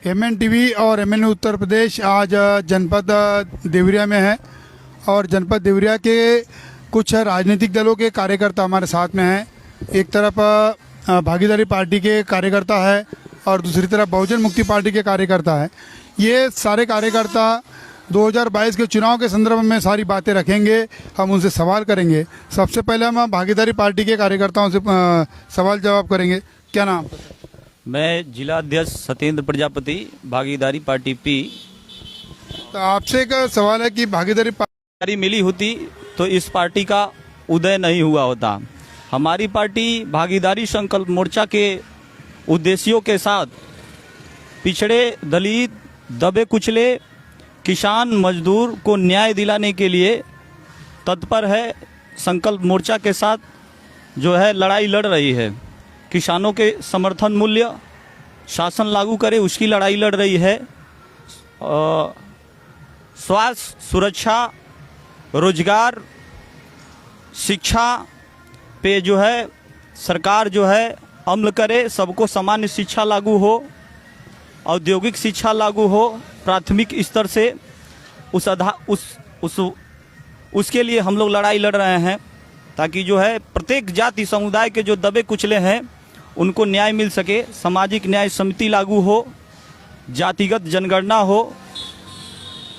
MNTV और MNU Uttar Pradesh आज जनपद देवरिया में है और जनपद देवरिया के कुछ राजनीतिक दलों के कार्यकर्ता हमारे साथ में हैं। एक तरफ भागीदारी पार्टी के कार्यकर्ता है और दूसरी तरफ बहुजन मुक्ति पार्टी के कार्यकर्ता है। ये सारे कार्यकर्ता 2022 के चुनाव के संदर्भ में सारी बातें रखेंगे, हम उनसे सवाल करेंगे। सबसे पहले हम भागीदारी पार्टी के कार्यकर्ताओं से सवाल जवाब करेंगे। क्या नाम? मैं जिला अध्यक्ष सत्येंद्र प्रजापति, भागीदारी पार्टी पी। तो आपसे एक सवाल है कि भागीदारी पार्टी मिली होती तो इस पार्टी का उदय नहीं हुआ होता। हमारी पार्टी भागीदारी संकल्प मोर्चा के उद्देश्यों के साथ पिछड़े, दलित, दबे कुचले, किसान, मजदूर को न्याय दिलाने के लिए तत्पर है। संकल्प मोर्चा के साथ जो है लड़ाई लड़ रही है। किसानों के समर्थन मूल्य शासन लागू करे उसकी लड़ाई लड़ रही है। स्वास्थ्य, सुरक्षा, रोजगार, शिक्षा पे जो है सरकार जो है अमल करे, सबको सामान्य शिक्षा लागू हो, औद्योगिक शिक्षा लागू हो, प्राथमिक स्तर से उसके लिए हम लोग लड़ाई लड़ रहे हैं, ताकि जो है प्रत्येक जाति समुदाय के जो दबे कुचले हैं उनको न्याय मिल सके। सामाजिक न्याय समिति लागू हो, जातिगत जनगणना हो,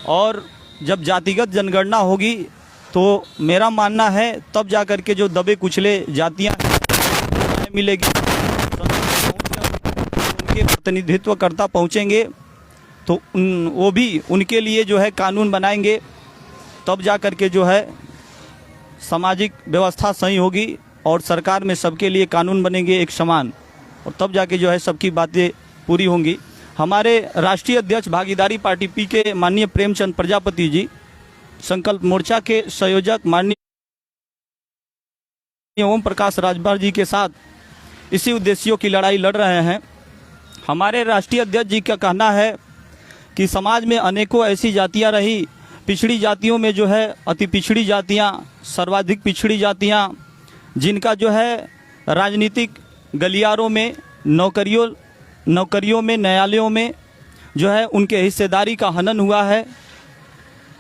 और जब जातिगत जनगणना होगी तो मेरा मानना है तब जा कर के जो दबे कुचले जातियां न्याय मिलेगी। उनके प्रतिनिधित्वकर्ता पहुंचेंगे तो वो भी उनके लिए जो है कानून बनाएंगे, तब जा कर के जो है सामाजिक व्यवस्था सही होगी और सरकार में सबके लिए कानून बनेंगे एक समान, और तब जाके जो है सबकी बातें पूरी होंगी। हमारे राष्ट्रीय अध्यक्ष भागीदारी पार्टी पी के माननीय प्रेमचंद प्रजापति जी, संकल्प मोर्चा के संयोजक माननीय ओम प्रकाश राजभर जी के साथ इसी उद्देश्यों की लड़ाई लड़ रहे हैं। हमारे राष्ट्रीय अध्यक्ष जी का कहना है कि समाज में अनेकों ऐसी जातियां रही, पिछड़ी जातियों में जो है अति पिछड़ी जातियां, सर्वाधिक पिछड़ी जातियां, जिनका जो है राजनीतिक गलियारों में, नौकरियों में, न्यायालयों में जो है उनके हिस्सेदारी का हनन हुआ है।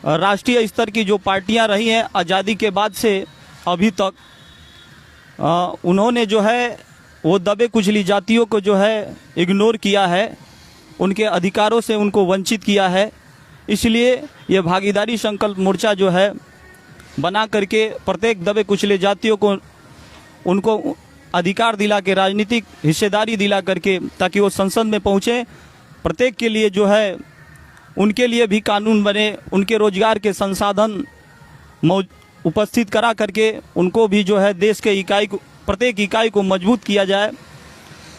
राष्ट्रीय स्तर की जो पार्टियां रही हैं आज़ादी के बाद से अभी तक, उन्होंने जो है वो दबे कुचली जातियों को जो है इग्नोर किया है, उनके अधिकारों से उनको वंचित किया है। इसलिए ये भागीदारी संकल्प मोर्चा जो है बना करके प्रत्येक दबे कुचले जातियों को उनको अधिकार दिला के, राजनीतिक हिस्सेदारी दिला करके, ताकि वो संसद में पहुँचे, प्रत्येक के लिए जो है उनके लिए भी कानून बने, उनके रोजगार के संसाधन उपस्थित करा करके उनको भी जो है देश के प्रत्येक इकाई को मजबूत किया जाए।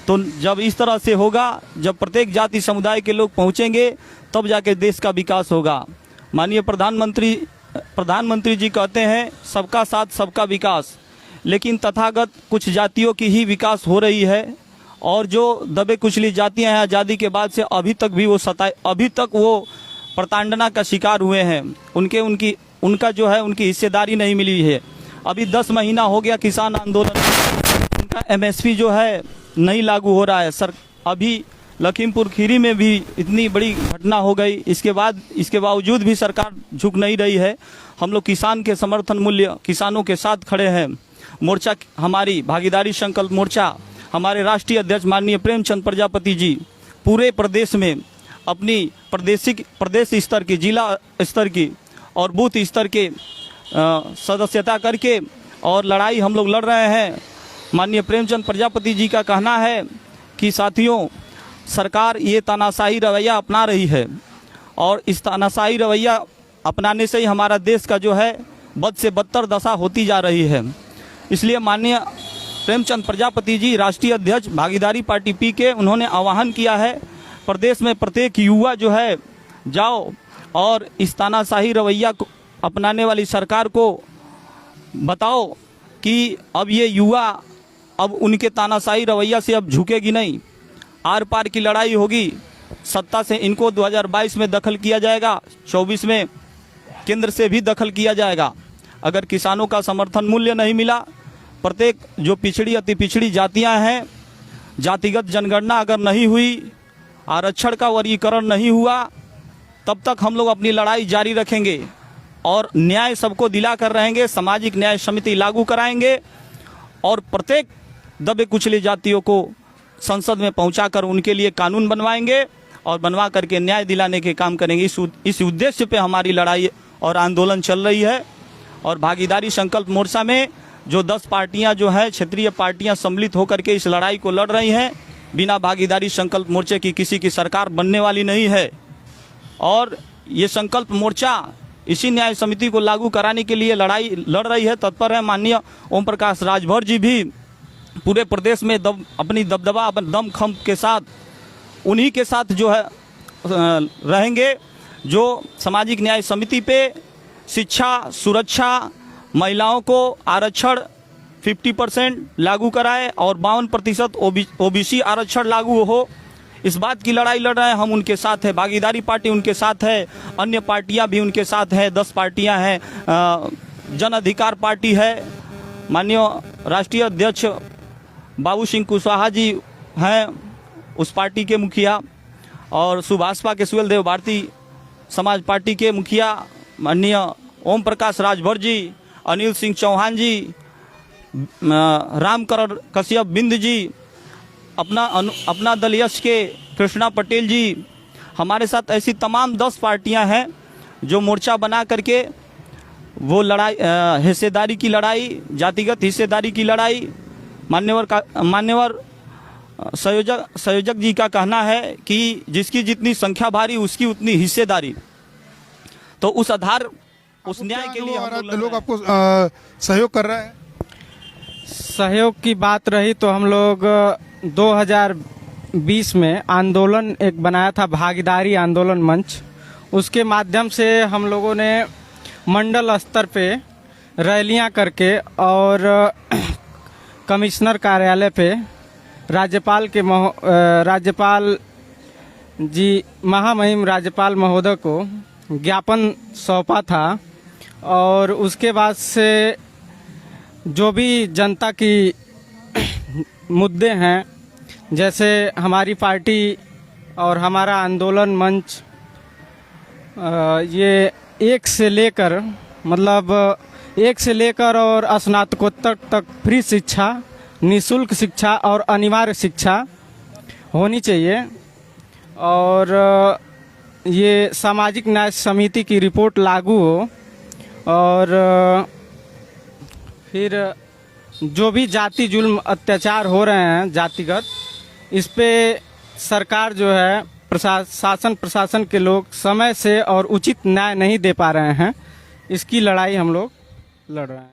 तो जब इस तरह से होगा, जब प्रत्येक जाति समुदाय के लोग पहुंचेंगे, तब जाके देश का विकास होगा। माननीय प्रधानमंत्री जी कहते हैं सबका साथ सबका विकास, लेकिन तथागत कुछ जातियों की ही विकास हो रही है, और जो दबे कुचली जातियां हैं आज़ादी के बाद से अभी तक वो प्रताड़ना का शिकार हुए हैं। उनका जो है उनकी हिस्सेदारी नहीं मिली है। अभी 10 महीना हो गया किसान आंदोलन, उनका MSP जो है नहीं लागू हो रहा है। अभी लखीमपुर खीरी में भी इतनी बड़ी घटना हो गई, इसके बावजूद भी सरकार झुक नहीं रही है। हम लोग किसान के समर्थन मूल्य, किसानों के साथ खड़े हैं। मोर्चा, हमारी भागीदारी संकल्प मोर्चा, हमारे राष्ट्रीय अध्यक्ष माननीय प्रेमचंद प्रजापति जी पूरे प्रदेश में अपनी प्रदेश स्तर की, जिला स्तर की और बूथ स्तर के सदस्यता करके और लड़ाई हम लोग लड़ रहे हैं। माननीय प्रेमचंद प्रजापति जी का कहना है कि साथियों, सरकार ये तानाशाही रवैया अपना रही है, और इस तानाशाही रवैया अपनाने से ही हमारा देश का जो है बद से बदतर दशा होती जा रही है। इसलिए माननीय प्रेमचंद प्रजापति जी, राष्ट्रीय अध्यक्ष भागीदारी पार्टी पी के, उन्होंने आह्वान किया है प्रदेश में प्रत्येक युवा जो है जाओ और इस तानाशाही रवैया को अपनाने वाली सरकार को बताओ कि अब ये युवा अब उनके तानाशाही रवैया से अब झुकेगी नहीं। आर पार की लड़ाई होगी। सत्ता से इनको 2022 में दखल किया जाएगा, 24 में केंद्र से भी दखल किया जाएगा। अगर किसानों का समर्थन मूल्य नहीं मिला, प्रत्येक जो पिछड़ी अति पिछड़ी जातियां हैं, जातिगत जनगणना अगर नहीं हुई, आरक्षण का वर्गीकरण नहीं हुआ तब तक हम लोग अपनी लड़ाई जारी रखेंगे और न्याय सबको दिला कर रहेंगे। सामाजिक न्याय समिति लागू कराएंगे और प्रत्येक दबे कुचले जातियों को संसद में पहुंचाकर उनके लिए कानून बनवाएंगे और बनवा करके न्याय दिलाने के काम करेंगे। इस उद्देश्य पे हमारी लड़ाई और आंदोलन चल रही है। और भागीदारी संकल्प मोर्चा में जो 10 पार्टियां जो है क्षेत्रीय पार्टियां सम्मिलित होकर के इस लड़ाई को लड़ रही हैं, बिना भागीदारी संकल्प मोर्चे की किसी की सरकार बनने वाली नहीं है। और ये संकल्प मोर्चा इसी न्याय समिति को लागू कराने के लिए लड़ाई लड़ रही है, तत्पर है। माननीय ओम प्रकाश राजभर जी भी पूरे प्रदेश में अपनी दबदबा अपन दमखम के साथ उन्हीं के साथ जो है रहेंगे, जो सामाजिक न्याय समिति पे शिक्षा, सुरक्षा, महिलाओं को आरक्षण 50% लागू कराए और 52% ओबीसी आरक्षण लागू हो, इस बात की लड़ाई लड़ रहे हैं। हम उनके साथ है, भागीदारी पार्टी उनके साथ है, अन्य पार्टियां भी उनके साथ है, 10 पार्टियां हैं, जन अधिकार पार्टी है, माननीय राष्ट्रीय अध्यक्ष बाबू सिंह कुशवाहा जी हैं उस पार्टी के मुखिया, और सुभाषपा के सुहेलदेव भारती समाज पार्टी के मुखिया माननीय ओम प्रकाश राजभर जी, अनिल सिंह चौहान जी, रामकरण कश्यप बिंद जी, अपना दल यश के कृष्णा पटेल जी, हमारे साथ ऐसी तमाम 10 पार्टियां हैं जो मोर्चा बना करके वो लड़ाई, हिस्सेदारी की लड़ाई, जातिगत हिस्सेदारी की लड़ाई, मान्यवर संयोजक जी का कहना है कि जिसकी जितनी संख्या भारी उसकी उतनी हिस्सेदारी। तो उस आधार, उस न्याय के लिए हम लोग आपको सहयोग कर रहा है। सहयोग की बात रही तो हम लोग 2020 में आंदोलन एक बनाया था, भागीदारी आंदोलन मंच। उसके माध्यम से हम लोगों ने मंडल स्तर पे रैलियां करके और कमिश्नर कार्यालय पे राज्यपाल जी, महामहिम राज्यपाल महोदय को ज्ञापन सौंपा था। और उसके बाद से जो भी जनता की मुद्दे हैं, जैसे हमारी पार्टी और हमारा आंदोलन मंच, ये एक से लेकर और स्नातकोत्तर तक फ्री शिक्षा, निःशुल्क शिक्षा और अनिवार्य शिक्षा होनी चाहिए। और ये सामाजिक न्याय समिति की रिपोर्ट लागू हो, और फिर जो भी जाति जुल्म अत्याचार हो रहे हैं जातिगत, इस पे सरकार जो है, शासन प्रशासन के लोग समय से और उचित न्याय नहीं दे पा रहे हैं। इसकी लड़ाई हम लोग लड़ रहे हैं।